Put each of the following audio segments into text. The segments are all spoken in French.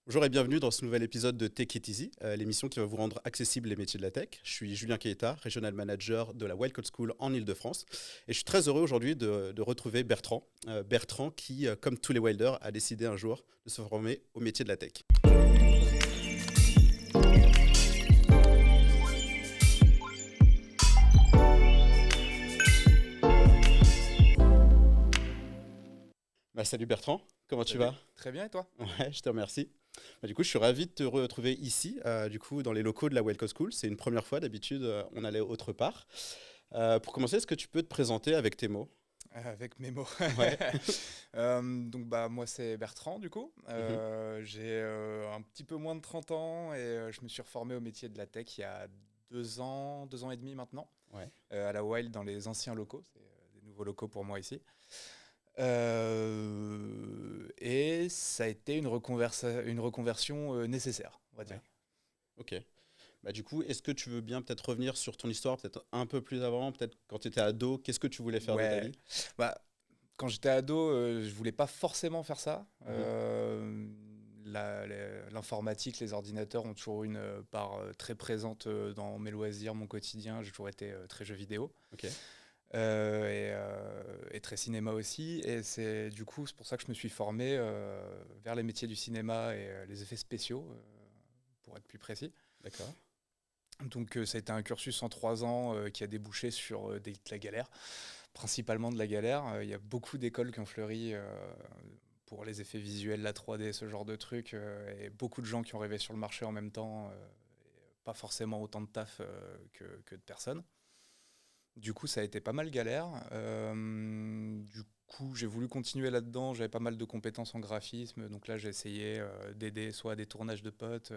Bonjour et bienvenue dans ce nouvel épisode de Tech It Easy, l'émission qui va vous rendre accessible les métiers de la tech. Je suis Julien Keita, Regional Manager de la Wild Code School en Ile-de-France. Et je suis très heureux aujourd'hui de retrouver Bertrand. Bertrand qui, comme tous les Wilders, a décidé un jour de se former au métier de la tech. Salut Bertrand, comment tu Salut, vas? très bien et toi? Ouais, je te remercie. Du coup, je suis ravi de te retrouver ici, dans les locaux de la Wild Code School. C'est une première fois, d'habitude, on allait autre part. Pour commencer, est-ce que tu peux te présenter avec tes mots? Avec mes mots. Ouais. Moi c'est Bertrand du coup. Mhm. J'ai un petit peu moins de 30 ans et je me suis reformé au métier de la tech il y a 2 ans et demi maintenant, Ouais. à la Wild dans les anciens locaux. C'est des nouveaux locaux pour moi ici. Et ça a été une reconversion nécessaire, on va dire. Ouais. Ok. Du coup, est-ce que tu veux bien peut-être revenir sur ton histoire, peut-être un peu plus avant, peut-être quand tu étais ado, qu'est-ce que tu voulais faire de ta Ouais. vie? Bah, Quand j'étais ado, je voulais pas forcément faire ça. Mhm. L'informatique, les ordinateurs ont toujours une part très présente dans mes loisirs, mon quotidien. J'ai toujours été très jeux vidéo Ok. et très cinéma aussi. Et c'est pour ça que je me suis formé vers les métiers du cinéma et les effets spéciaux, pour être plus précis. D'accord. Donc ça a été un cursus en 3 ans qui a débouché sur de la galère, principalement de la galère. Il y a beaucoup d'écoles qui ont fleuri pour les effets visuels, la 3D, ce genre de trucs, et beaucoup de gens qui ont rêvé sur le marché en même temps, et pas forcément autant de taf que de personnes. Du coup, ça a été pas mal galère. Du coup, j'ai voulu continuer là-dedans. J'avais pas mal de compétences en graphisme, donc là, j'ai essayé d'aider soit à des tournages de potes.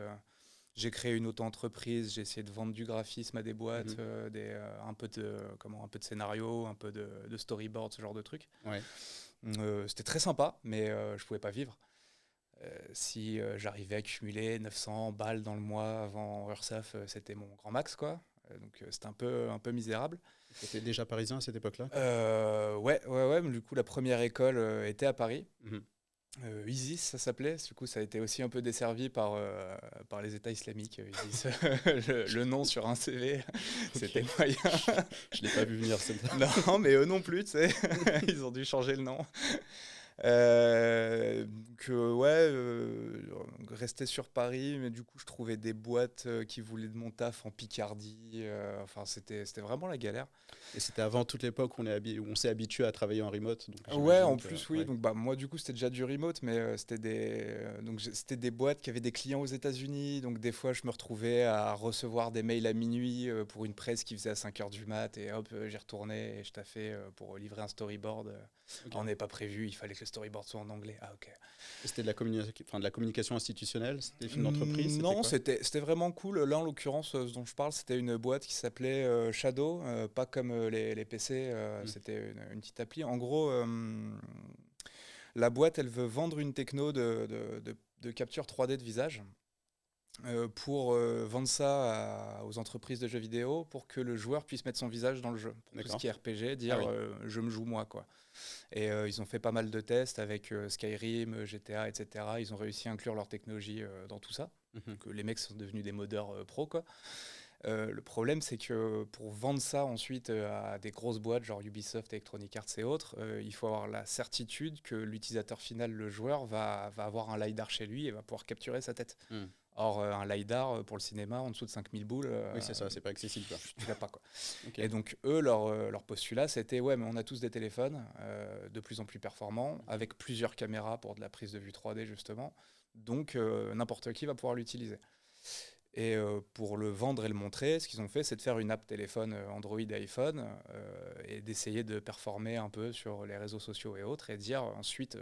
J'ai créé une auto-entreprise, j'ai essayé de vendre du graphisme à des boîtes, Mhm. un peu de scénario, un peu de storyboard, ce genre de trucs. Ouais. C'était très sympa, mais je pouvais pas vivre. Si j'arrivais à cumuler 900 balles dans le mois avant URSAF, c'était mon grand max, quoi. C'était un peu misérable. Tu étais déjà parisien à cette époque-là? Ouais, mais du coup, la première école était à Paris. Mhm. ISIS, ça s'appelait. Du coup, ça a été aussi un peu desservi par les États islamiques. ISIS, le nom sur un CV, Ok. c'était moyen. Je l'ai pas vu venir celle-là. Non, mais eux non plus, tu sais. Ils ont dû changer le nom. Rester sur Paris, mais du coup, je trouvais des boîtes qui voulaient de mon taf en Picardie. Enfin, c'était vraiment la galère. Et c'était avant toute l'époque où où on s'est habitué à travailler en remote, donc Ouais, j'imagine en que plus, oui. ouais. Donc, moi, du coup, c'était déjà du remote, mais c'était des boîtes qui avaient des clients aux États-Unis. Donc, des fois, je me retrouvais à recevoir des mails à minuit pour une presse qui faisait à 5 heures du mat. Et hop, j'y retournais et je taffais pour livrer un storyboard. Ok. On n'est pas prévu, il fallait que le storyboard soit en anglais. Ah, ok. Et c'était de la communication institutionnelle, c'était des films d'entreprise, c'était Non, quoi? c'était vraiment cool. Là, en l'occurrence, ce dont je parle, c'était une boîte qui s'appelait Shadow, pas comme les PC, Mhm. c'était une petite appli. En gros, la boîte, elle veut vendre une techno de capture 3D de visage pour vendre ça aux entreprises de jeux vidéo pour que le joueur puisse mettre son visage dans le jeu. Pour tout ce D'accord. qui est RPG, Ah dire oui. je me joue moi, quoi. Et ils ont fait pas mal de tests avec Skyrim, GTA, etc. Ils ont réussi à inclure leur technologie dans tout ça. Mhm. Donc les mecs sont devenus des modeurs pro, quoi. Le problème, c'est que pour vendre ça ensuite à des grosses boîtes, genre Ubisoft, Electronic Arts et autres, il faut avoir la certitude que l'utilisateur final, le joueur, va avoir un LiDAR chez lui et va pouvoir capturer sa tête. Mhm. Or, un LiDAR pour le cinéma, en dessous de 5000 boules, Oui, c'est ça, c'est pas accessible, quoi. tu l'as pas, quoi. Ok. Et donc, eux, leur postulat, c'était ouais, mais on a tous des téléphones de plus en plus performants, Mhm. avec plusieurs caméras pour de la prise de vue 3D, justement. Donc, n'importe qui va pouvoir l'utiliser. Et pour le vendre et le montrer, ce qu'ils ont fait, c'est de faire une app téléphone Android et iPhone et d'essayer de performer un peu sur les réseaux sociaux et autres et dire ensuite,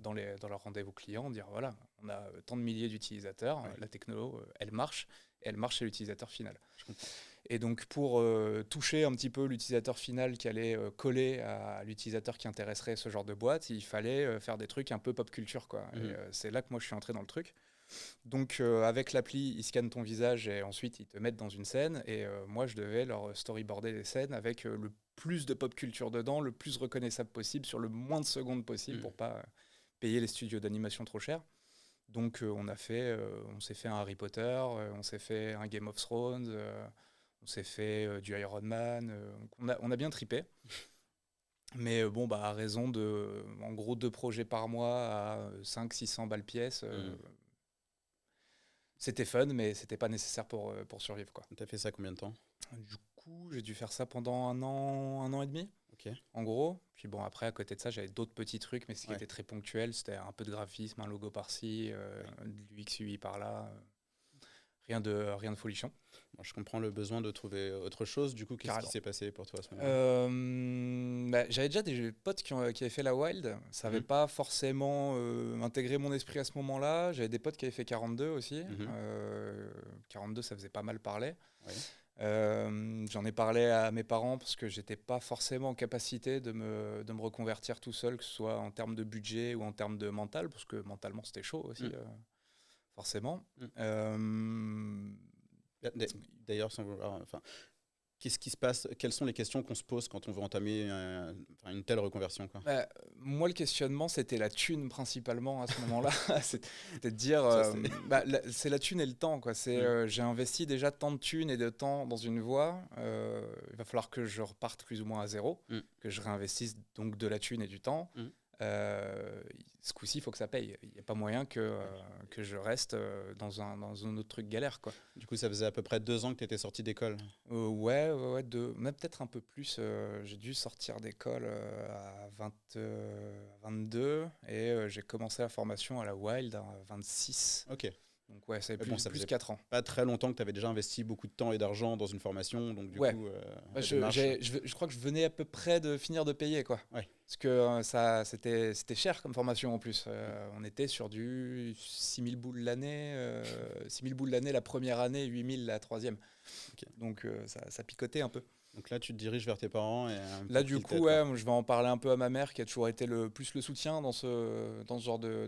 dans leur rendez-vous client, dire voilà, on a tant de milliers d'utilisateurs, Ouais, la techno, elle marche, et elle marche chez l'utilisateur final. je comprends. Et donc pour toucher un petit peu l'utilisateur final qui allait coller à l'utilisateur qui intéresserait ce genre de boîte, il fallait faire des trucs un peu pop culture, quoi. Et Mhm. c'est là que moi je suis entré dans le truc. Donc avec l'appli, ils scannent ton visage et ensuite ils te mettent dans une scène. Et moi, je devais leur storyboarder des scènes avec le plus de pop culture dedans, le plus reconnaissable possible, sur le moins de secondes possible Mhm. pour pas payer les studios d'animation trop cher. Donc on s'est fait un Harry Potter, on s'est fait un Game of Thrones, on s'est fait du Iron Man. On a bien tripé. Mais bon, à raison de, en gros, 2 projets par mois à 500-600 balles pièce, c'était fun, mais c'était pas nécessaire pour survivre, quoi. T'as fait ça combien de temps? Du coup, j'ai dû faire ça pendant 1 an et demi, Ok. en gros. Puis bon, après, à côté de ça, j'avais d'autres petits trucs, mais ce qui Ouais. était très ponctuel, c'était un peu de graphisme, un logo par-ci, du X, UI par-là. Rien de folichon. Moi, je comprends le besoin de trouver autre chose. Du coup, qu'est-ce qui Carrément. s'est passé pour toi à ce moment-là? J'avais déjà des potes qui avaient fait la Wild. Ça n'avait Mhm. pas forcément intégré mon esprit à ce moment-là. J'avais des potes qui avaient fait 42 aussi. Mhm. 42, ça faisait pas mal parler. Ouais. J'en ai parlé à mes parents parce que j'étais pas forcément en capacité de me reconvertir tout seul, que ce soit en termes de budget ou en termes de mental, parce que mentalement c'était chaud aussi, forcément. D'ailleurs, sans vouloir, enfin, qu'est-ce qui se passe? Quelles sont les questions qu'on se pose quand on veut entamer une telle reconversion, quoi? Moi, le questionnement, c'était la thune principalement à ce moment-là. C'était de dire, Ça, c'est la thune et le temps, quoi. J'ai investi déjà tant de thunes et de temps dans une voie. Il va falloir que je reparte plus ou moins à zéro, que je réinvestisse donc de la thune et du temps. Ce coup-ci, il faut que ça paye. Il n'y a pas moyen que je reste dans un autre truc galère, quoi. Du coup, ça faisait à peu près 2 ans que tu étais sorti d'école. Ouais, même peut-être un peu plus. J'ai dû sortir d'école à 22 et j'ai commencé la formation à la Wild à 26. Ok. Donc ouais, c'est ça plus faisait 4 ans. pas très longtemps que tu avais déjà investi beaucoup de temps et d'argent dans une formation. Donc du Ouais. coup, Je crois que je venais à peu près de finir de payer, quoi. Ouais. Parce que c'était cher comme formation en plus. On était sur du 6000 boules l'année, 6000 boules l'année la première année, 8000 la troisième. Okay. Donc ça picotait un peu. Donc là, tu te diriges vers tes parents. Là, du coup, je vais en parler un peu à ma mère qui a toujours été plus le soutien dans ce genre de...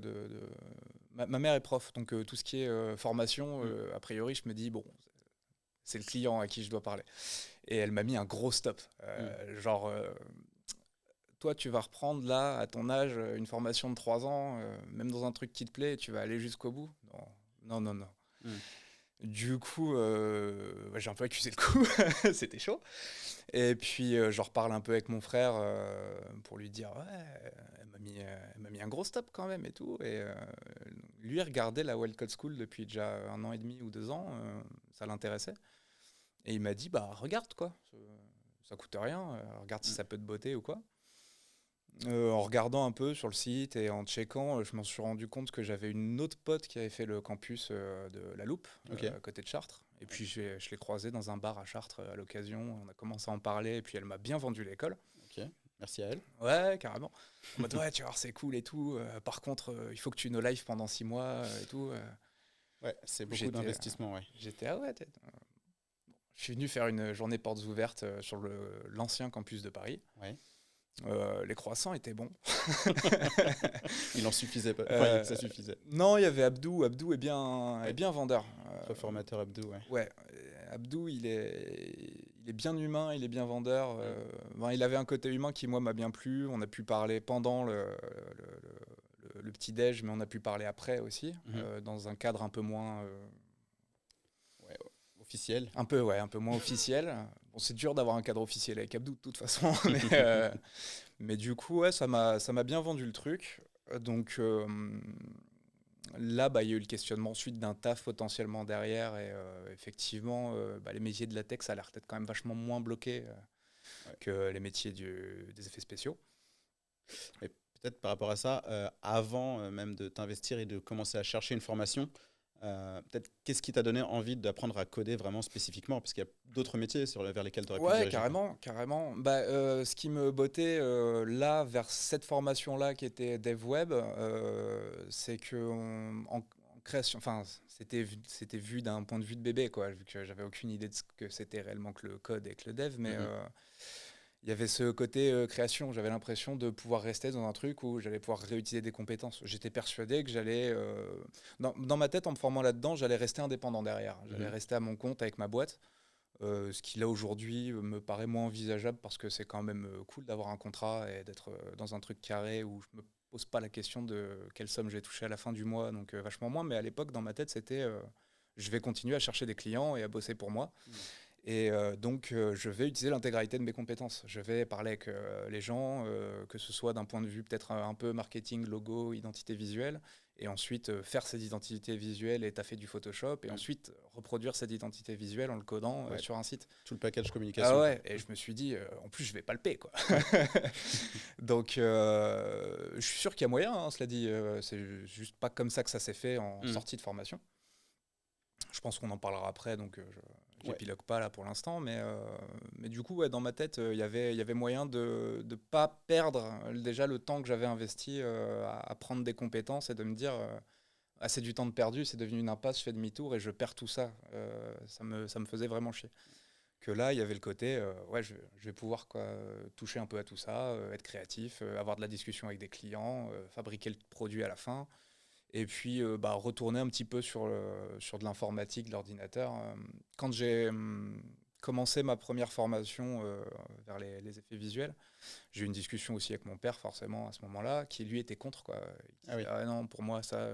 Ma mère est prof, donc tout ce qui est formation, a priori, je me dis, bon, c'est le client à qui je dois parler. Et elle m'a mis un gros stop. Genre, toi, tu vas reprendre là, à ton âge, une formation de 3 ans, même dans un truc qui te plaît, tu vas aller jusqu'au bout. Non. Du coup, j'ai un peu accusé le coup, c'était chaud. Et puis, j'en reparle un peu avec mon frère pour lui dire, ouais, elle m'a mis un gros stop quand même et tout. Et lui, il regardait la Wild Code School depuis déjà 1 an et demi ou 2 ans, ça l'intéressait. Et il m'a dit, regarde quoi, ça coûte rien, regarde si ça peut te botter ou quoi. En regardant un peu sur le site et en checkant, je m'en suis rendu compte que j'avais une autre pote qui avait fait le campus de La Loupe, à côté de Chartres. Et puis je l'ai croisée dans un bar à Chartres à l'occasion. On a commencé à en parler et puis elle m'a bien vendu l'école. Ok, merci à elle. Ouais, carrément. En mode, ouais, tu vois, c'est cool et tout. Par contre, il faut que tu no live pendant 6 mois et tout. Ouais, c'est beaucoup d'investissement, ouais. J'étais, ah ouais, je suis venu faire une journée portes ouvertes sur l'ancien campus de Paris. Ouais. Les croissants étaient bons. Il en suffisait pas. Enfin, ça suffisait. Non, il y avait Abdou. Abdou est bien vendeur. Formateur Abdou, ouais. Ouais, Abdou, il est bien humain, il est bien vendeur. Il avait un côté humain qui, moi, m'a bien plu. On a pu parler pendant le petit-déj, mais on a pu parler après aussi, dans un cadre un peu moins... officiel. Un peu moins officiel. Bon, c'est dur d'avoir un cadre officiel avec Abdou de toute façon, mais du coup, ouais, ça m'a bien vendu le truc. Donc là, il y a eu le questionnement ensuite d'un taf potentiellement derrière, et effectivement, les métiers de la tech, ça a l'air peut-être quand même vachement moins bloqué que les métiers des effets spéciaux. Et peut-être par rapport à ça, avant même de t'investir et de commencer à chercher une formation, peut-être qu'est-ce qui t'a donné envie d'apprendre à coder vraiment spécifiquement, parce qu'il y a d'autres métiers vers lesquels tu aurais pu te diriger. Carrément. Ce qui me bottait là vers cette formation-là qui était Dev Web, c'est que en création, enfin c'était vu d'un point de vue de bébé, quoi, vu que j'avais aucune idée de ce que c'était réellement que le code et que le dev, mais il y avait ce côté création. J'avais l'impression de pouvoir rester dans un truc où j'allais pouvoir réutiliser des compétences. J'étais persuadé que j'allais... dans ma tête, en me formant là-dedans, j'allais rester indépendant derrière. J'allais rester à mon compte avec ma boîte. Ce qui, là, aujourd'hui, me paraît moins envisageable parce que c'est quand même cool d'avoir un contrat et d'être dans un truc carré où je me pose pas la question de quelle somme j'ai touché à la fin du mois, donc vachement moins. Mais à l'époque, dans ma tête, c'était je vais continuer à chercher des clients et à bosser pour moi. Et donc, je vais utiliser l'intégralité de mes compétences. Je vais parler avec les gens, que ce soit d'un point de vue peut-être un peu marketing, logo, identité visuelle, et ensuite faire cette identité visuelle et taffer du Photoshop, et ensuite reproduire cette identité visuelle en le codant sur un site. Tout le package communication. Ah ouais, et je me suis dit, en plus, je vais palper, quoi. Donc, je suis sûr qu'il y a moyen, hein, cela dit. C'est juste pas comme ça que ça s'est fait en sortie de formation. Je pense qu'on en parlera après, donc je n'épilogue pas là pour l'instant. Mais du coup, dans ma tête, il y avait moyen de ne pas perdre déjà le temps que j'avais investi à prendre des compétences et de me dire c'est du temps de perdu, c'est devenu une impasse, je fais demi-tour et je perds tout ça. Ça me faisait vraiment chier. Que là, il y avait le côté, je vais pouvoir toucher un peu à tout ça, être créatif, avoir de la discussion avec des clients, fabriquer le produit à la fin. Et puis retourner un petit peu sur de l'informatique, de l'ordinateur. Quand j'ai commencé ma première formation vers les effets visuels, j'ai eu une discussion aussi avec mon père, forcément, à ce moment-là, qui lui était contre, quoi. Il disait, ah non, pour moi, ça,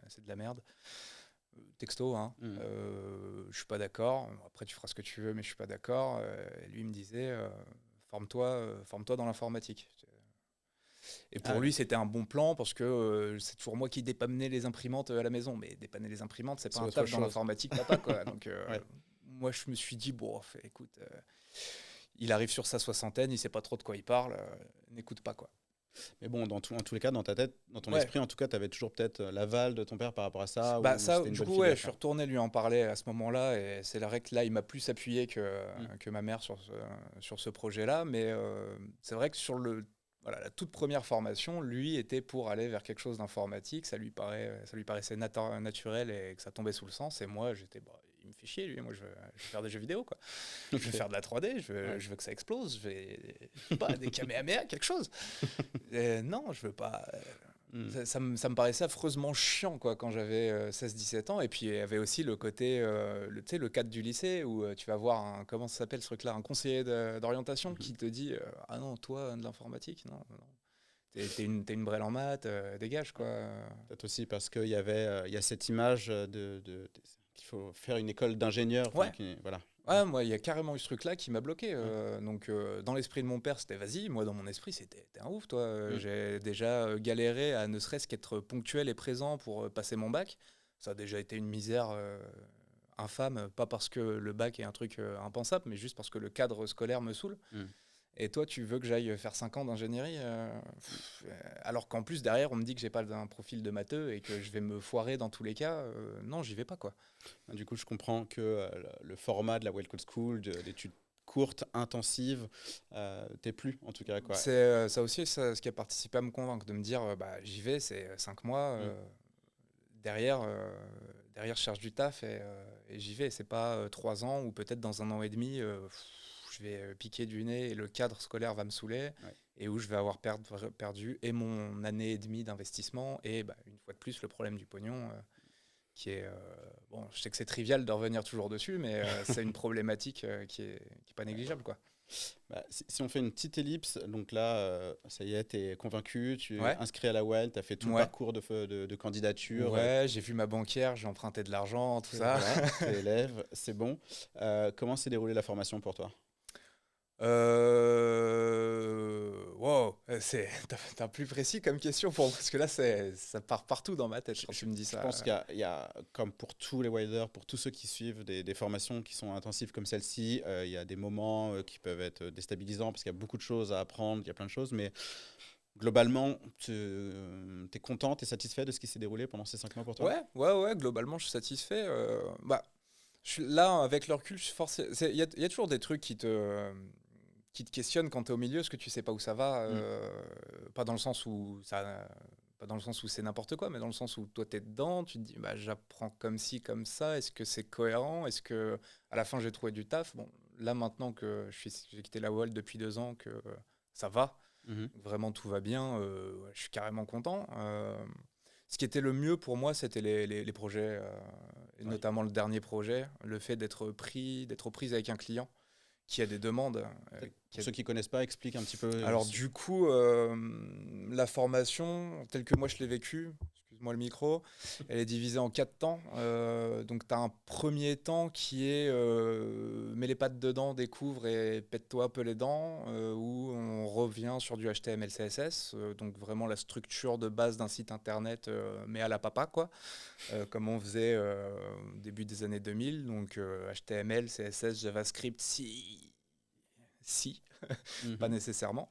c'est de la merde. Texto, hein. Je suis pas d'accord. Après, tu feras ce que tu veux, mais je suis pas d'accord. Lui, il me disait, forme-toi dans l'informatique. Et pour lui, c'était un bon plan parce que c'est toujours moi qui dépannais les imprimantes à la maison. Mais dépanner les imprimantes, c'est pas un taf dans l'informatique, papa, quoi. Donc, moi, je me suis dit, bon, écoute, il arrive sur sa soixantaine, il sait pas trop de quoi il parle, n'écoute pas, quoi. Mais bon, en tous les cas, dans ta tête, dans ton esprit, en tout cas, tu avais toujours peut-être l'aval de ton père par rapport à ça. Ça, du coup, je suis retourné lui en parler à ce moment-là. Et c'est vrai que là, il m'a plus appuyé que ma mère sur ce projet-là. Mais c'est vrai que sur la toute première formation, lui était pour aller vers quelque chose d'informatique. Ça lui paraissait naturel et que ça tombait sous le sens. Et moi, j'étais, il me fait chier, lui. Moi, je veux faire des jeux vidéo, quoi. Je veux faire de la 3D. Je veux que ça explose. Je veux pas des Kamehameha, quelque chose. Et non, je veux pas. Ça me paraissait affreusement chiant, quoi, quand j'avais 16-17 ans. Et puis il y avait aussi le côté, le cadre du lycée où tu vas voir comment ça s'appelle ce truc-là, un conseiller d'orientation qui te dit ah non, toi, de l'informatique, non. T'es une brêle en maths, dégage, quoi. Peut-être aussi parce qu'il y a cette image qu'il faut faire une école d'ingénieur. Voilà. Ouais, moi, il y a carrément eu ce truc-là qui m'a bloqué. Donc, dans l'esprit de mon père, c'était vas-y. Moi, dans mon esprit, c'était t'es un ouf, toi. J'ai déjà galéré à ne serait-ce qu'être ponctuel et présent pour passer mon bac. Ça a déjà été une misère infâme, pas parce que le bac est un truc impensable, mais juste parce que le cadre scolaire me saoule. Et toi, tu veux que j'aille faire 5 ans d'ingénierie alors qu'en plus, derrière, on me dit que j'ai pas un profil de matheux et que je vais me foirer dans tous les cas. Non, j'y vais pas, quoi. Du coup, je comprends que le format de la Wild Code School, d'études courtes, intensives, t'es plus, en tout cas, quoi. C'est ça aussi, ce qui a participé à me convaincre, de me dire, j'y vais, c'est 5 mois. Derrière, je cherche du taf et j'y vais. C'est pas 3 ans ou peut-être dans 1 an et demi... je vais piquer du nez et le cadre scolaire va me saouler et où je vais avoir perdu et mon année et demie d'investissement et une fois de plus le problème du pognon qui est bon, je sais que c'est trivial de revenir toujours dessus, mais c'est une problématique qui est pas négligeable, quoi. Si on fait une petite ellipse, donc là, ça y est, tu es convaincu, tu es inscrit à la WEL, tu as fait tout le parcours de candidature. Ouais, j'ai vu ma banquière, j'ai emprunté de l'argent, tout ça. Voilà, t'es élève, c'est bon. Comment s'est déroulée la formation pour toi ? Wow, t'as plus précis comme question pour moi, parce que là ça part partout dans ma tête quand tu me dis ça. Je pense qu'il y a, comme pour tous les wilders, pour tous ceux qui suivent des formations qui sont intensives comme celle-ci, il y a des moments qui peuvent être déstabilisants parce qu'il y a beaucoup de choses à apprendre, il y a plein de choses, mais globalement, t'es content, t'es satisfait de ce qui s'est déroulé pendant ces 5 mois pour toi ? Ouais, globalement je suis satisfait. Là, avec le recul, il y a toujours des trucs qui te questionnent quand tu es au milieu, parce que tu sais pas où ça va. Pas dans le sens où c'est n'importe quoi, mais dans le sens où toi tu es dedans, tu te dis j'apprends comme ci, comme ça, est-ce que c'est cohérent, est-ce que à la fin j'ai trouvé du taf. Bon, là maintenant que j'ai quitté la WOL depuis 2 ans, que ça va, vraiment tout va bien, je suis carrément content. Ce qui était le mieux pour moi, c'était les projets, et notamment le dernier projet, le fait d'être aux prises avec un client qui a des demandes. Pour ceux qui ne connaissent pas, explique un petit peu. Alors du coup, la formation, telle que moi je l'ai vécue, excuse-moi le micro, elle est divisée en 4 temps. Donc tu as un premier temps qui est mets les pattes dedans, découvre et pète-toi un peu les dents, où on revient sur du HTML, CSS, donc vraiment la structure de base d'un site internet, mais à la papa, quoi, comme on faisait au début des années 2000. Donc HTML, CSS, JavaScript, si, pas nécessairement.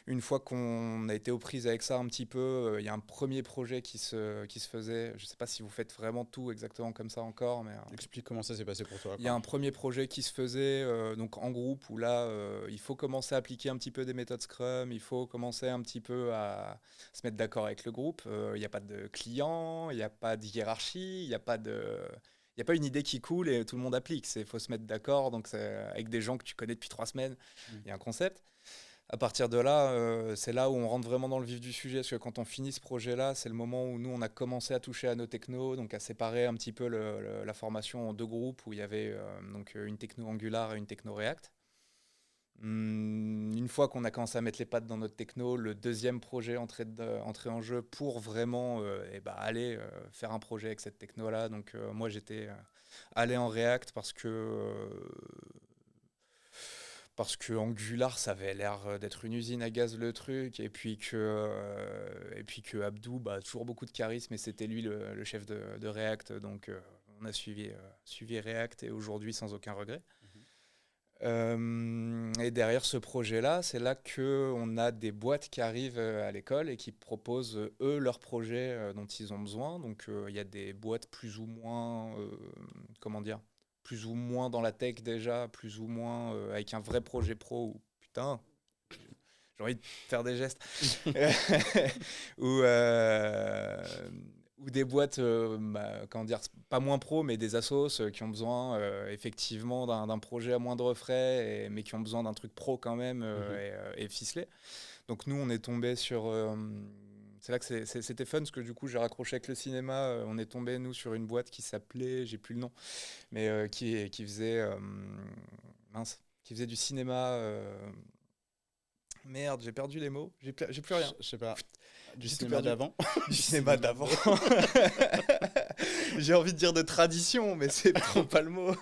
Une fois qu'on a été aux prises avec ça un petit peu, il y a un premier projet qui se faisait. Je ne sais pas si vous faites vraiment tout exactement comme ça encore, mais Explique comment ça s'est passé pour toi. il y a un premier projet qui se faisait donc en groupe, où là, il faut commencer à appliquer un petit peu des méthodes Scrum, il faut commencer un petit peu à se mettre d'accord avec le groupe. Il n'y a pas de client, il n'y a pas de hiérarchie, il n'y a pas de... Il n'y a pas une idée qui coule et tout le monde applique. Il faut se mettre d'accord, donc avec des gens que tu connais depuis 3 semaines. Il y a un concept. À partir de là, c'est là où on rentre vraiment dans le vif du sujet, parce que quand on finit ce projet-là, c'est le moment où nous, on a commencé à toucher à nos technos, donc à séparer un petit peu la formation en 2 groupes, où il y avait donc une techno Angular et une techno React. Une fois qu'on a commencé à mettre les pattes dans notre techno, le deuxième projet entrait en jeu pour vraiment aller faire un projet avec cette techno-là. Donc moi, j'étais allé en React parce que Angular, ça avait l'air d'être une usine à gaz, le truc, et puis que Abdou, toujours beaucoup de charisme, et c'était lui le chef de React, donc on a suivi React, et aujourd'hui sans aucun regret. Et derrière ce projet-là, c'est là qu'on a des boîtes qui arrivent à l'école et qui proposent, eux, leurs projets dont ils ont besoin. Donc il y a des boîtes plus ou moins, plus ou moins dans la tech déjà, plus ou moins avec un vrai projet pro, où putain, j'ai envie de faire des gestes, ou des boîtes, pas moins pro, mais des assos qui ont besoin effectivement d'un projet à moindre frais, mais qui ont besoin d'un truc pro quand même, et ficelé. Donc nous, on est tombé sur... c'est là que c'était fun, parce que du coup, j'ai raccroché avec le cinéma. On est tombé, nous, sur une boîte qui s'appelait, j'ai plus le nom, mais qui faisait... qui faisait du cinéma... Merde, j'ai perdu les mots. J'ai plus rien. Je sais pas. Du cinéma d'avant. Du cinéma d'avant. J'ai envie de dire de tradition, mais c'est trop pas le mot.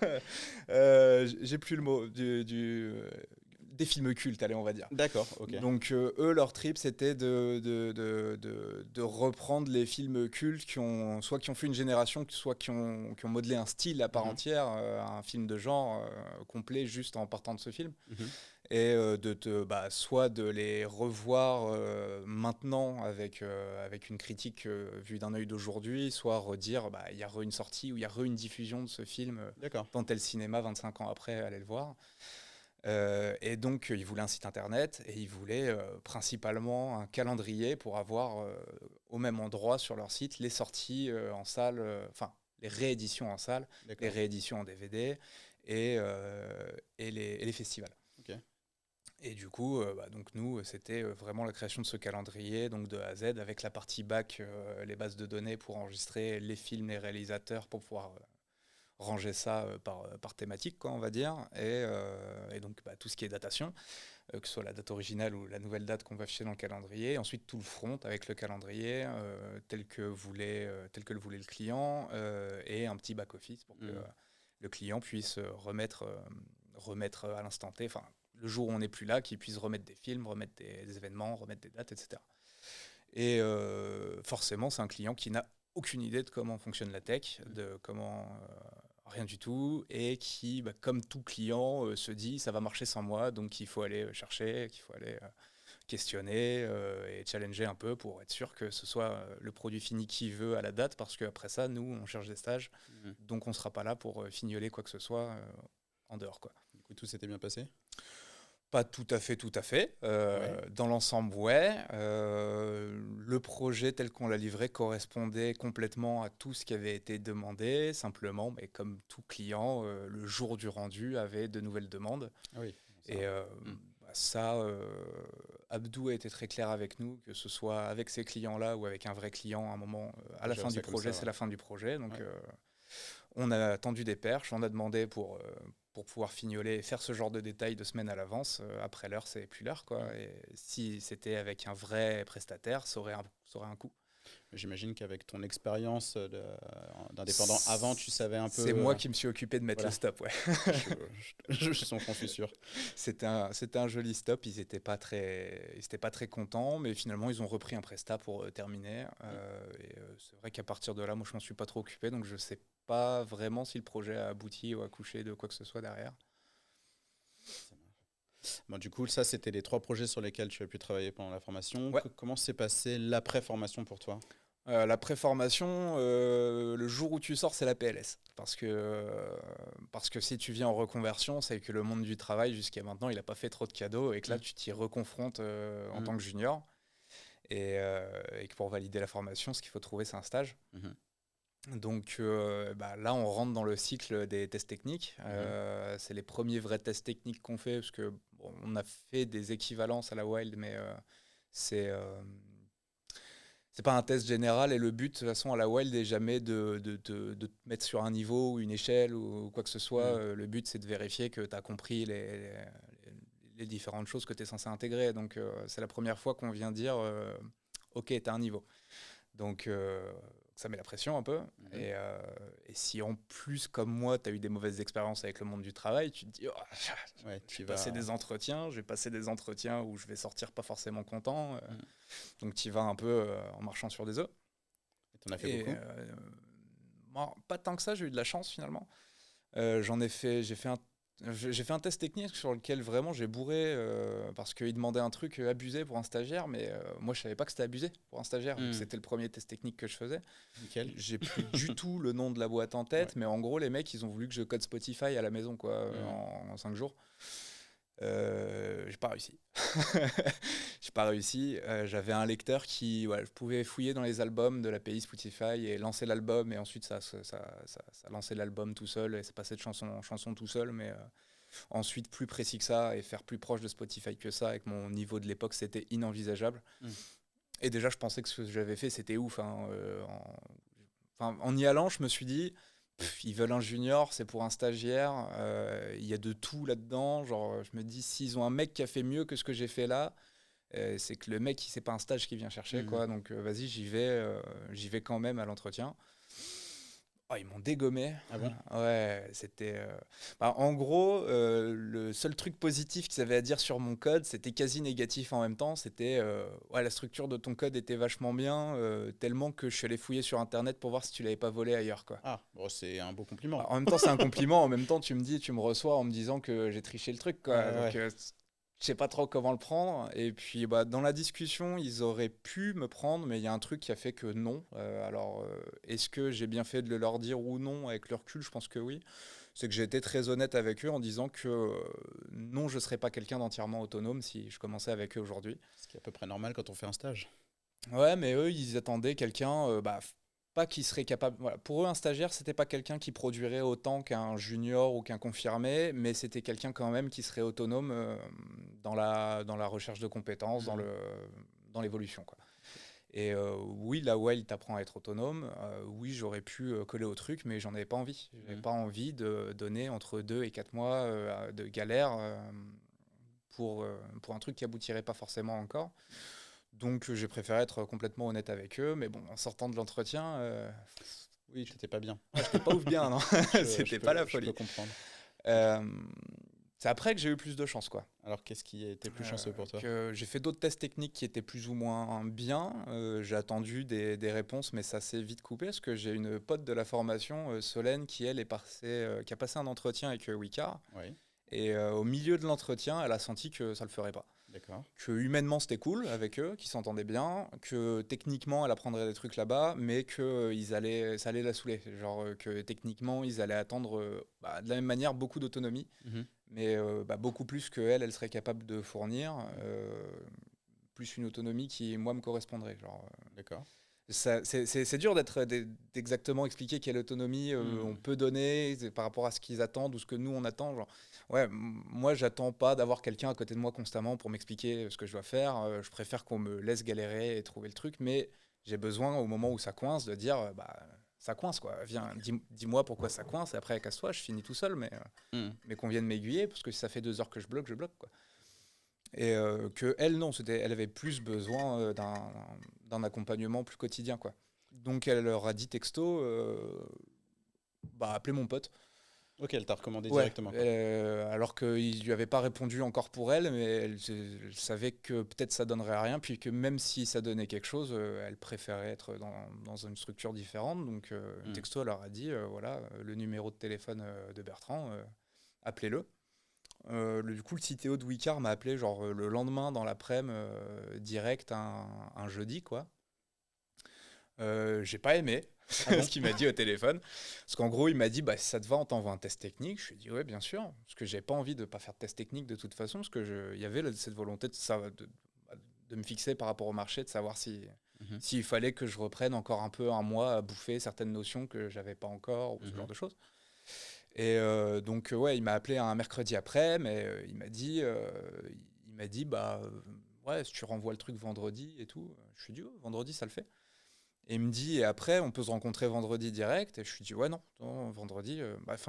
J'ai plus le mot. Des films cultes, allez, on va dire. D'accord, ok. Donc eux, leur trip, c'était de reprendre les films cultes qui ont fait une génération, soit qui ont modelé un style à part entière, un film de genre complet juste en partant de ce film. Et soit de les revoir maintenant avec une critique vue d'un œil d'aujourd'hui, soit redire il y a une sortie ou il y a une diffusion de ce film dans tel cinéma 25 ans après, allez le voir. Et donc ils voulaient un site internet, et ils voulaient principalement un calendrier pour avoir au même endroit sur leur site les sorties en salle, les rééditions en salle, les rééditions en DVD et les festivals. Et du coup, donc nous, c'était vraiment la création de ce calendrier, donc de A à Z, avec la partie back, les bases de données pour enregistrer les films, les réalisateurs, pour pouvoir ranger ça par thématique, quoi, on va dire. Et donc tout ce qui est datation, que ce soit la date originale ou la nouvelle date qu'on va afficher dans le calendrier. Ensuite, tout le front avec le calendrier tel que le voulait le client, et un petit back-office pour que le client puisse remettre à l'instant T, le jour où on n'est plus là, qu'ils puissent remettre des films, remettre des événements, remettre des dates, etc. Et forcément, c'est un client qui n'a aucune idée de comment fonctionne la tech, de comment... rien du tout, et qui, comme tout client, se dit ça va marcher sans moi, donc il faut aller chercher, qu'il faut aller questionner et challenger un peu pour être sûr que ce soit le produit fini qu'il veut à la date, parce qu'après ça, nous, on cherche des stages, donc on ne sera pas là pour fignoler quoi que ce soit en dehors, quoi. Du coup, tout s'était bien passé ? Pas tout à fait. Dans l'ensemble, ouais. Le projet tel qu'on l'a livré correspondait complètement à tout ce qui avait été demandé. Simplement, mais comme tout client, le jour du rendu avait de nouvelles demandes. Ah oui, Abdou a été très clair avec nous, que ce soit avec ces clients-là ou avec un vrai client, à un moment, à la fin du projet, c'est la fin du projet. Donc, On a tendu des perches, on a demandé pour pouvoir fignoler et faire ce genre de détails 2 semaines à l'avance. Après l'heure, c'est plus l'heure, quoi. Et si c'était avec un vrai prestataire, ça aurait un coût. J'imagine qu'avec ton expérience d'indépendant avant, tu savais un peu. C'est moi qui me suis occupé de mettre le stop, ouais. Je suis sûr. C'était un joli stop. Ils étaient pas très contents, mais finalement ils ont repris un prestat pour terminer. C'est vrai qu'à partir de là, moi je m'en suis pas trop occupé, donc je sais pas vraiment si le projet a abouti ou accouché de quoi que ce soit derrière. Bon, du coup, ça c'était les 3 projets sur lesquels tu as pu travailler pendant la formation. Ouais. Comment s'est passé l'après-formation pour toi? La préformation, le jour où tu sors, c'est la PLS. Parce que si tu viens en reconversion, c'est que le monde du travail, jusqu'à maintenant, il n'a pas fait trop de cadeaux et que là, tu t'y reconfrontes en tant que junior. Et que pour valider la formation, ce qu'il faut trouver, c'est un stage. Donc là, on rentre dans le cycle des tests techniques. C'est les premiers vrais tests techniques qu'on fait, parce que on a fait des équivalences à la Wild, mais c'est pas un test général, et le but de toute façon à la Wild est jamais de te mettre sur un niveau ou une échelle ou quoi que ce soit. Le but, c'est de vérifier que tu as compris les différentes choses que tu es censé intégrer. Donc c'est la première fois qu'on vient dire ok, tu as un niveau. Donc ça met la pression un peu. Et si en plus, comme moi, tu as eu des mauvaises expériences avec le monde du travail, tu te dis je vais passer des entretiens, où je vais sortir pas forcément content. Donc tu y vas un peu en marchant sur des œufs. Et tu en as fait beaucoup pas tant que ça, j'ai eu de la chance finalement. J'ai fait un test technique sur lequel vraiment j'ai bourré parce qu'il demandait un truc abusé pour un stagiaire, mais moi je savais pas que c'était abusé pour un stagiaire. C'était le premier test technique que je faisais. Nickel. J'ai plus du tout le nom de la boîte en tête, mais en gros les mecs ils ont voulu que je code Spotify à la maison quoi, en 5 jours. J'ai pas réussi. J'avais un lecteur qui, je pouvais fouiller dans les albums de l'API Spotify et lancer l'album, et ensuite ça lançait l'album tout seul et ça passait de chanson en chanson tout seul. Mais ensuite, plus précis que ça et faire plus proche de Spotify que ça, avec mon niveau de l'époque, c'était inenvisageable. Et déjà, je pensais que ce que j'avais fait, c'était ouf. En y allant, je me suis dit, ils veulent un junior, c'est pour un stagiaire. Il y a de tout là-dedans. Genre, je me dis, s'ils ont un mec qui a fait mieux que ce que j'ai fait là, c'est que le mec, c'est pas un stage qu'il vient chercher, quoi. Donc, vas-y, j'y vais quand même à l'entretien. Ils m'ont dégommé. Ah bon? Ouais, c'était... en gros, le seul truc positif qu'ils avaient à dire sur mon code, c'était quasi négatif en même temps. C'était, la structure de ton code était vachement bien, tellement que je suis allé fouiller sur Internet pour voir si tu l'avais pas volé ailleurs, quoi. Ah, bon, c'est un beau compliment. En même temps, c'est un compliment. En même temps, tu me reçois en me disant que j'ai triché le truc, quoi. Donc, je sais pas trop comment le prendre. Et puis, dans la discussion, ils auraient pu me prendre, mais il y a un truc qui a fait que non. Est-ce que j'ai bien fait de le leur dire ou non? Avec le recul, je pense que oui. C'est que j'ai été très honnête avec eux en disant que non, je ne serais pas quelqu'un d'entièrement autonome si je commençais avec eux aujourd'hui. Ce qui est à peu près normal quand on fait un stage. Ouais, mais eux, ils attendaient quelqu'un... pas qui serait capable. Voilà. Pour eux, un stagiaire, c'était pas quelqu'un qui produirait autant qu'un junior ou qu'un confirmé, mais c'était quelqu'un quand même qui serait autonome dans la recherche de compétences, dans l'évolution, quoi. Et oui, là où il t'apprend à être autonome, oui, j'aurais pu coller au truc, mais j'en avais pas envie. J'avais pas envie de donner entre 2 et 4 mois de galère pour un truc qui aboutirait pas forcément encore. Donc j'ai préféré être complètement honnête avec eux, mais bon, en sortant de l'entretien... oui, j'étais pas bien. J'étais pas ouf bien, non. C'était pas la folie. Je peux comprendre. C'est après que j'ai eu plus de chance, quoi. Alors qu'est-ce qui était plus chanceux pour toi? J'ai fait d'autres tests techniques qui étaient plus ou moins bien. J'ai attendu des réponses, mais ça s'est vite coupé, parce que j'ai une pote de la formation, Solène, qui elle qui a passé un entretien avec Wikar. Oui. Et au milieu de l'entretien, elle a senti que ça le ferait pas. D'accord. Que humainement c'était cool avec eux, qu'ils s'entendaient bien, que techniquement elle apprendrait des trucs là-bas, mais que ça allait la saouler. Genre que techniquement ils allaient attendre de la même manière beaucoup d'autonomie, mais beaucoup plus qu'elle serait capable de fournir, plus une autonomie qui moi me correspondrait. D'accord. C'est dur d'exactement expliquer quelle autonomie on peut donner par rapport à ce qu'ils attendent ou ce que nous on attend. Moi j'attends pas d'avoir quelqu'un à côté de moi constamment pour m'expliquer ce que je dois faire. Je préfère qu'on me laisse galérer et trouver le truc, mais j'ai besoin au moment où ça coince de dire ça coince, quoi. Viens, dis-moi pourquoi ça coince, et après, casse-toi, je finis tout seul, mais qu'on vienne m'aiguiller, parce que si ça fait 2 heures que je bloque, quoi. Et que elle, non, elle avait plus besoin d'un accompagnement plus quotidien, quoi. Donc elle leur a dit texto, appelez mon pote. Ok, elle t'a recommandé Ouais, directement, quoi. alors qu'il lui avait pas répondu encore pour elle, mais elle savait que peut-être ça donnerait rien, puis que même si ça donnait quelque chose, elle préférait être dans une structure différente. Donc texto, elle leur a dit, voilà, le numéro de téléphone de Bertrand, appelez-le. Du coup, le CTO de Wicar m'a appelé genre le lendemain dans l'après-midi, direct, un jeudi, quoi. J'ai pas aimé ce qu'il m'a dit au téléphone. Parce qu'en gros, il m'a dit, bah, si ça te va, on t'envoie un test technique. Je lui ai dit, ouais, bien sûr. Parce que j'ai pas envie de pas faire de test technique de toute façon. Parce qu'il y avait cette volonté de me fixer par rapport au marché, de savoir s'il fallait que je reprenne encore un peu un mois à bouffer certaines notions que j'avais pas encore, ou ce genre de choses. Et donc, ouais, il m'a appelé un mercredi après, mais il m'a dit, bah, ouais, si tu renvoies le truc vendredi et tout. Je lui ai dit, oh, vendredi, ça le fait. Et il me dit, et après, on peut se rencontrer vendredi direct. Et je lui dis, ouais, non, vendredi,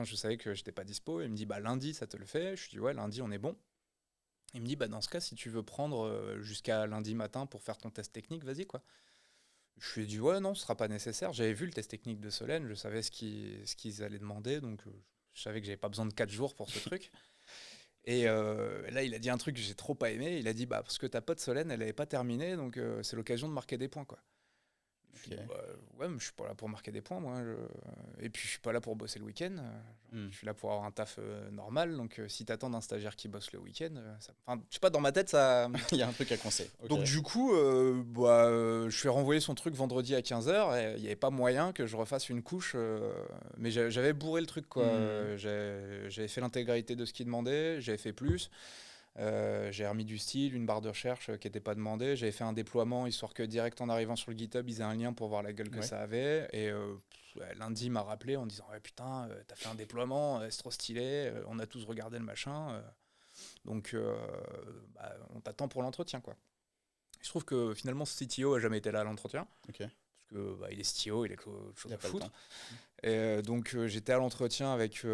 je savais que j'étais pas dispo. Il me dit, bah, lundi, ça te le fait. Je lui dis, ouais, lundi, on est bon. Il me dit, bah, dans ce cas, si tu veux prendre jusqu'à lundi matin pour faire ton test technique, vas-y, quoi. Je lui ai dit, ouais, non, ce sera pas nécessaire. J'avais vu le test technique de Solène, je savais ce qu'ils allaient demander, donc je savais que j'avais pas besoin de 4 jours pour ce truc. Et là, il a dit un truc que j'ai trop pas aimé. Il a dit, bah, parce que ta pote Solène, elle avait pas terminé, donc c'est l'occasion de marquer des points, quoi. Je dis, bah, ouais, mais je suis pas là pour marquer des points, moi. Et puis, je suis pas là pour bosser le week-end. Je suis là pour avoir un taf normal. Donc, si t'attends d'un stagiaire qui bosse le week-end, je sais pas, dans ma tête, ça. Il y a un truc à conseiller. Okay. Donc, du coup, je lui ai renvoyé son truc vendredi à 15h. Et il n'y avait pas moyen que je refasse une couche. Mais j'avais bourré le truc, quoi. J'avais fait l'intégralité de ce qu'il demandait. J'avais fait plus. J'ai remis du style, une barre de recherche qui n'était pas demandée. J'avais fait un déploiement histoire que direct en arrivant sur le GitHub, ils aient un lien pour voir la gueule que ça avait. Et lundi, il m'a rappelé en disant ouais, putain, t'as fait un déploiement, c'est trop stylé, on a tous regardé le machin. Donc, on t'attend pour l'entretien, quoi. Je trouve que finalement, ce CTO a jamais été là à l'entretien. Okay. Parce que il est CTO, il a autre chose à foutre. Et donc j'étais à l'entretien avec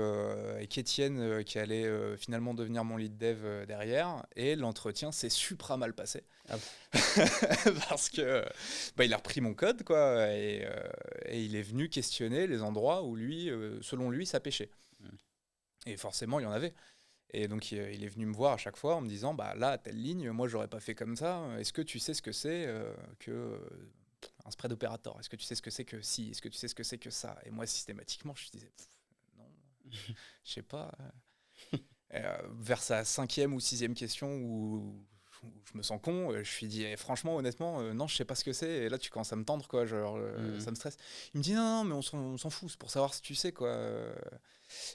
Étienne qui allait finalement devenir mon lead dev derrière, et l'entretien s'est supra mal passé. Ah bon. Parce que il a repris mon code, quoi, et il est venu questionner les endroits où lui, selon lui, ça pêchait. Et forcément il y en avait. Et donc il est venu me voir à chaque fois en me disant bah là à telle ligne moi j'aurais pas fait comme ça, est-ce que tu sais ce que c'est que un spread opérateur, est-ce que tu sais ce que c'est que si, est-ce que tu sais ce que c'est que ça? Et moi systématiquement je disais non, je sais pas. Vers sa 5e ou 6e question où je me sens con, je lui dis franchement honnêtement non je sais pas ce que c'est, et là tu commences à me tendre, quoi, genre ça me stresse. Il me dit non mais on s'en fout, c'est pour savoir si tu sais, quoi.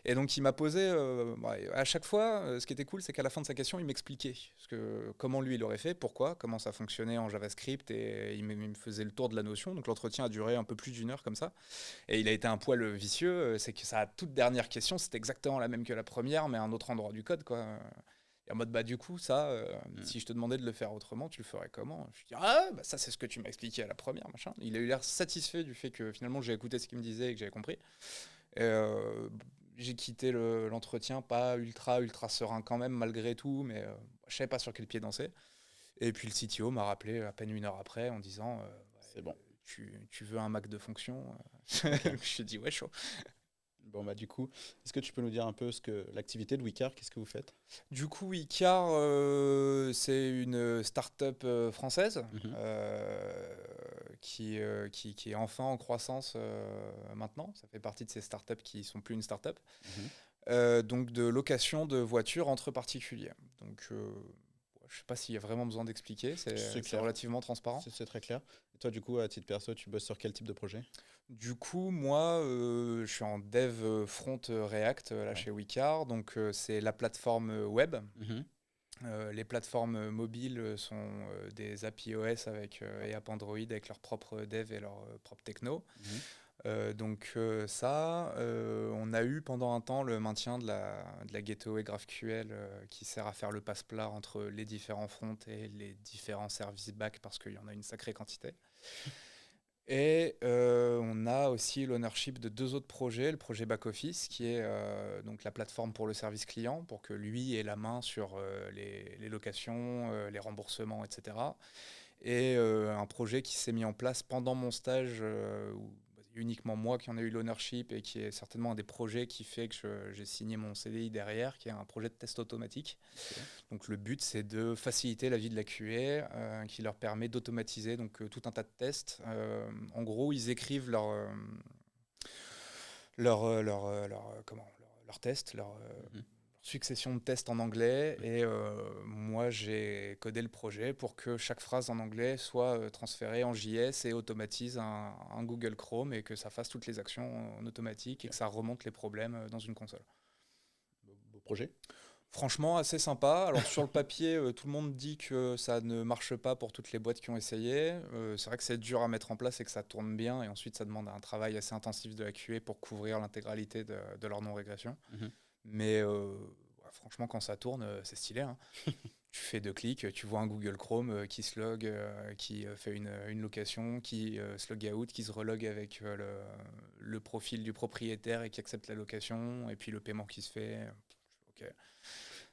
Et donc il m'a posé à chaque fois, ce qui était cool, c'est qu'à la fin de sa question il m'expliquait comment lui il aurait fait, pourquoi, comment ça fonctionnait en JavaScript, et il me faisait le tour de la notion. Donc l'entretien a duré un peu plus d'1 heure comme ça, et il a été un poil vicieux, c'est que sa toute dernière question c'était exactement la même que la première mais à un autre endroit du code, quoi. Et en mode du coup ça, si je te demandais de le faire autrement, tu le ferais comment? Je dis ça c'est ce que tu m'as expliqué à la première, machin. Il a eu l'air satisfait du fait que finalement j'ai écouté ce qu'il me disait et que j'avais compris. J'ai quitté l'entretien pas ultra serein quand même malgré tout, mais je savais pas sur quel pied danser. Et puis le CTO m'a rappelé à peine 1 heure après en disant c'est bon, tu veux un Mac de fonction? Okay. Je dis ouais, chaud. Bon du coup, est-ce que tu peux nous dire un peu l'activité de Wicar, qu'est-ce que vous faites? Du coup, Wicar, c'est une start-up française qui est enfin en croissance maintenant. Ça fait partie de ces start-up qui sont plus une start-up. Donc de location de voitures entre particuliers. Donc je sais pas s'il y a vraiment besoin d'expliquer, c'est relativement transparent. C'est très clair. Et toi, du coup, à titre perso, tu bosses sur quel type de projet? Du coup, moi, je suis en dev front React chez Wicar. Donc c'est la plateforme web. Les plateformes mobiles sont des API OS et app Android avec leur propre dev et leur propre techno. Donc ça, on a eu pendant un temps le maintien de la gateway GraphQL qui sert à faire le passe-plat entre les différents fronts et les différents services back, parce qu'il y en a une sacrée quantité. Et on a aussi l'ownership de 2 autres projets. Le projet back-office, qui est donc la plateforme pour le service client, pour que lui ait la main sur les locations, les remboursements, etc. Et un projet qui s'est mis en place pendant mon stage, où uniquement moi qui en ai eu l'ownership et qui est certainement un des projets qui fait que j'ai signé mon CDI derrière, qui est un projet de test automatique. Ok. Donc le but, c'est de faciliter la vie de la QA, qui leur permet d'automatiser tout un tas de tests. En gros, ils écrivent leur test, Mhm. succession de tests en anglais, et moi j'ai codé le projet pour que chaque phrase en anglais soit transférée en JS et automatise un Google Chrome, et que ça fasse toutes les actions en automatique et Ok. que ça remonte les problèmes dans une console. Beau projet. Franchement, assez sympa. Alors sur le papier, tout le monde dit que ça ne marche pas pour toutes les boîtes qui ont essayé. C'est vrai que c'est dur à mettre en place et que ça tourne bien, et ensuite ça demande un travail assez intensif de la QA pour couvrir l'intégralité de leur non-régression. Mhm. Mais ouais, franchement, quand ça tourne, c'est stylé, hein. Tu fais 2 clics, tu vois un Google Chrome qui se log, qui fait une location, qui se log out, qui se relog avec le profil du propriétaire et qui accepte la location, et puis le paiement qui se fait. Ok,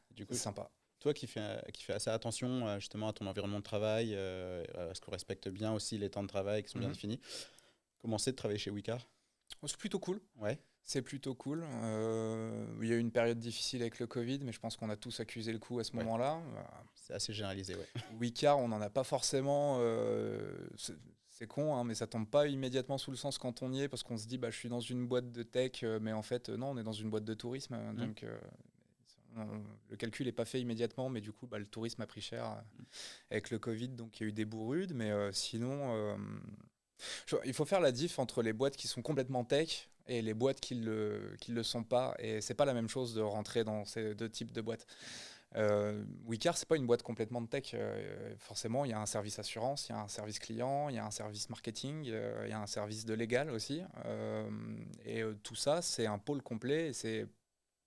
Du c'est coup, sympa. toi qui fais assez attention justement à ton environnement de travail, à ce qu'on respecte bien aussi les temps de travail qui sont bien Mhm. définis, comment c'est de travailler chez Wicar? Oh, c'est plutôt cool. Ouais, C'est plutôt cool. Il y a eu une période difficile avec le Covid, mais je pense qu'on a tous accusé le coup à ce ouais, moment-là. c'est assez généralisé, ouais. Wicar, on n'en a pas forcément. C'est con, hein, mais ça tombe pas immédiatement sous le sens quand on y est, parce qu'on se dit, bah, je suis dans une boîte de tech, mais en fait, non, on est dans une boîte de tourisme. Mhm. Donc, le calcul n'est pas fait immédiatement, mais du coup, bah, le tourisme a pris cher avec le Covid, donc il y a eu des bouts rudes. Mais sinon, il faut faire la diff entre les boîtes qui sont complètement tech et les boîtes qui le sont pas. Et c'est pas la même chose de rentrer dans ces 2 types de boîtes. Wicar, c'est pas une boîte complètement de tech. Forcément, il y a un service assurance, il y a un service client, il y a un service marketing, il y a un service de légal aussi. Et tout ça, c'est un pôle complet, et c'est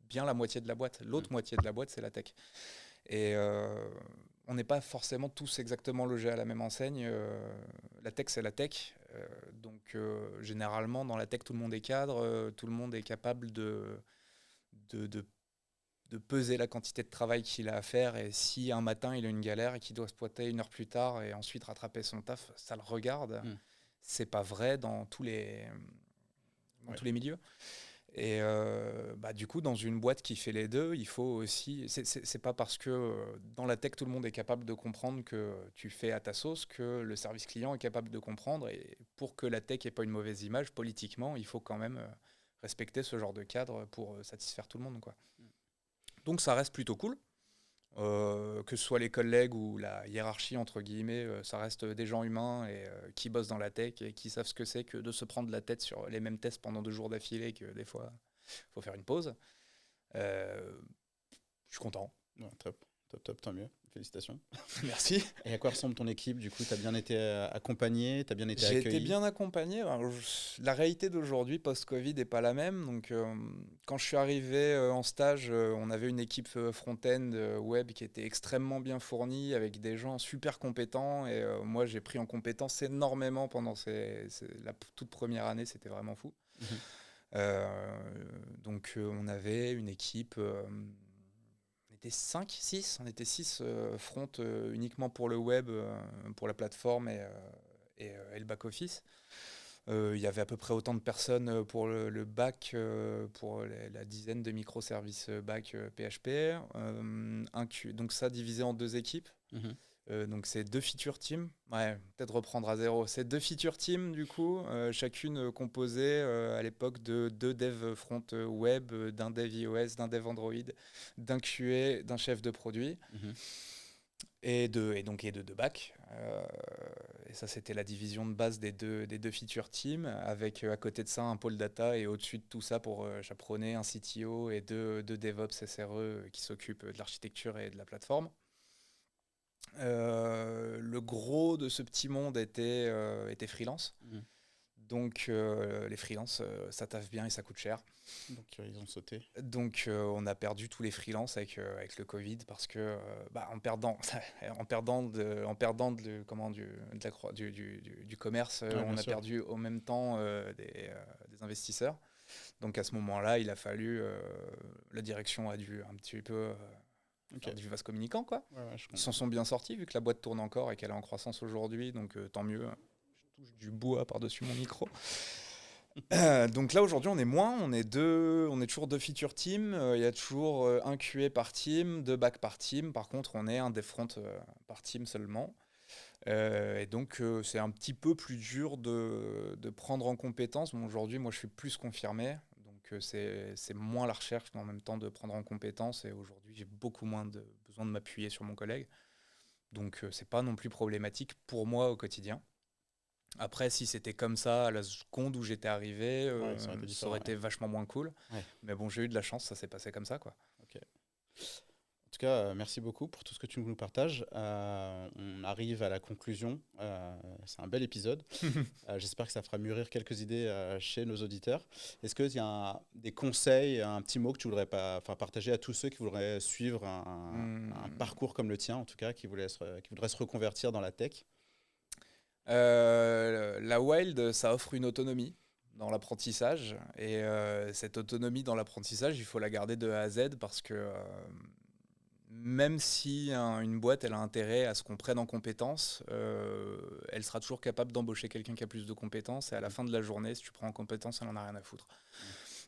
bien la moitié de la boîte. Mhm. L'autre moitié de la boîte, c'est la tech. Et on n'est pas forcément tous exactement logés à la même enseigne. La tech, c'est la tech. Donc, généralement, dans la tech, tout le monde est cadre, tout le monde est capable de, de de peser la quantité de travail qu'il a à faire, et si un matin il a une galère et qu'il doit se pointer 1 heure plus tard et ensuite rattraper son taf, ça le regarde. Mhm. C'est pas vrai dans Ouais. tous les milieux. Et bah, du coup, dans une boîte qui fait les deux, il faut aussi. C'est pas parce que dans la tech tout le monde est capable de comprendre que tu fais à ta sauce que le service client est capable de comprendre. Et pour que la tech ait pas une mauvaise image politiquement, il faut quand même respecter ce genre de cadre pour satisfaire tout le monde, quoi. Donc ça reste plutôt cool. Que ce soit les collègues ou la hiérarchie, entre guillemets, ça reste des gens humains et qui bossent dans la tech et qui savent ce que c'est que de se prendre la tête sur les mêmes tests pendant 2 jours d'affilée, que des fois, il faut faire une pause. Euh, je suis content. Ouais, top, top, top, tant mieux. Félicitations. Merci. Et à quoi ressemble ton équipe du coup? Tu as bien été accompagné, tu as bien été J'ai été accueilli? bien accompagné. Alors, la réalité d'aujourd'hui, post-Covid, n'est pas la même. Donc, quand je suis arrivé en stage, on avait une équipe front-end web qui était extrêmement bien fournie, avec des gens super compétents. Et moi, j'ai pris en compétence énormément pendant la toute première année. C'était vraiment fou. Mhm. Donc, on avait une équipe. On était 5, 6. On était 6 front uniquement pour le web, pour la plateforme et le back-office. Il y avait à peu près autant de personnes pour le back, pour la dizaine de microservices back PHP. Donc ça divisé en 2 équipes. Mhm. Donc c'est 2 feature teams. Ouais, peut-être reprendre à zéro. C'est 2 feature teams du coup, chacune composée à l'époque de 2 devs front web, d'un dev iOS, d'un dev Android, d'un QA, d'un chef de produit Mhm. et de 2 bacs. Et ça, c'était la division de base des deux feature teams, avec à côté de ça un pôle data, et au-dessus de tout ça, pour chaperonner, un CTO et deux DevOps SRE qui s'occupent de l'architecture et de la plateforme. Le gros de ce petit monde était freelance. Mhm. Donc les freelances, ça taffe bien et ça coûte cher. Donc ils ont sauté. Donc on a perdu tous les freelances avec le Covid parce que en perdant du commerce, Ouais, bien on a sûr. perdu au même temps des investisseurs. Donc à ce moment-là, il a fallu la direction a dû un petit peu Ok. faire du vase communicant, quoi. Ouais, ouais, je Ils s'en comprends. sont bien sortis vu que la boîte tourne encore et qu'elle est en croissance aujourd'hui, donc tant mieux. Je touche du bois par-dessus mon micro. Donc là aujourd'hui on est moins, on est toujours deux feature team, il y a toujours un QA par team, deux back par team, par contre on est un dev front par team seulement. Et donc c'est un petit peu plus dur de prendre en compétence. Bon, aujourd'hui moi je suis plus confirmé, donc c'est moins la recherche mais en même temps de prendre en compétence et aujourd'hui j'ai beaucoup moins besoin de m'appuyer sur mon collègue. Donc c'est pas non plus problématique pour moi au quotidien. Après, si c'était comme ça à la seconde où j'étais arrivé, Ouais, ça aurait été ça différent. aurait Ouais. été vachement moins cool. Ouais, Mais bon, j'ai eu de la chance, ça s'est passé comme ça, quoi. ok. En tout cas, merci beaucoup pour tout ce que tu nous partages. On arrive à la conclusion. C'est un bel épisode. J'espère que ça fera mûrir quelques idées chez nos auditeurs. Est-ce qu'il y a des conseils, un petit mot que tu voudrais partager à tous ceux qui voudraient suivre un Hmm. parcours comme le tien, en tout cas, qui voudraient se reconvertir dans la tech? La Wild, ça offre une autonomie dans l'apprentissage. Et cette autonomie dans l'apprentissage, il faut la garder de A à Z parce que même si une boîte elle a intérêt à ce qu'on prenne en compétences, elle sera toujours capable d'embaucher quelqu'un qui a plus de compétences. Et à la fin de la journée, si tu prends en compétences, elle en a rien à foutre.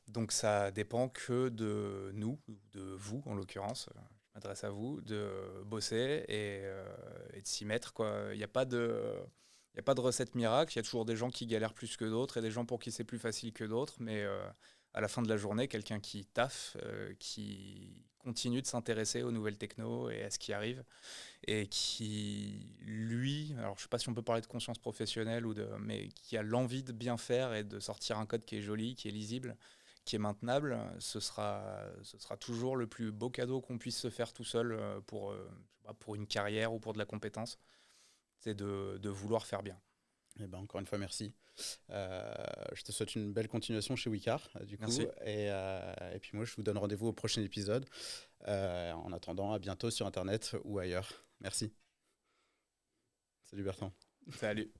Donc ça dépend que de nous, de vous en l'occurrence. Je m'adresse à vous, de bosser et de s'y mettre, quoi. Il n'y a pas de recette miracle. Il y a toujours des gens qui galèrent plus que d'autres et des gens pour qui c'est plus facile que d'autres. Mais à la fin de la journée, quelqu'un qui taffe, qui continue de s'intéresser aux nouvelles techno et à ce qui arrive, et qui, lui, alors je ne sais pas si on peut parler de conscience professionnelle, mais qui a l'envie de bien faire et de sortir un code qui est joli, qui est lisible, qui est maintenable, ce sera toujours le plus beau cadeau qu'on puisse se faire tout seul je sais pas, pour une carrière ou pour de la compétence, c'est de vouloir faire bien. Eh ben, encore une fois, merci. Je te souhaite une belle continuation chez Wicard, du coup. Merci. Et puis moi, je vous donne rendez-vous au prochain épisode. En attendant, à bientôt sur Internet ou ailleurs. Merci. Salut Bertrand. Salut.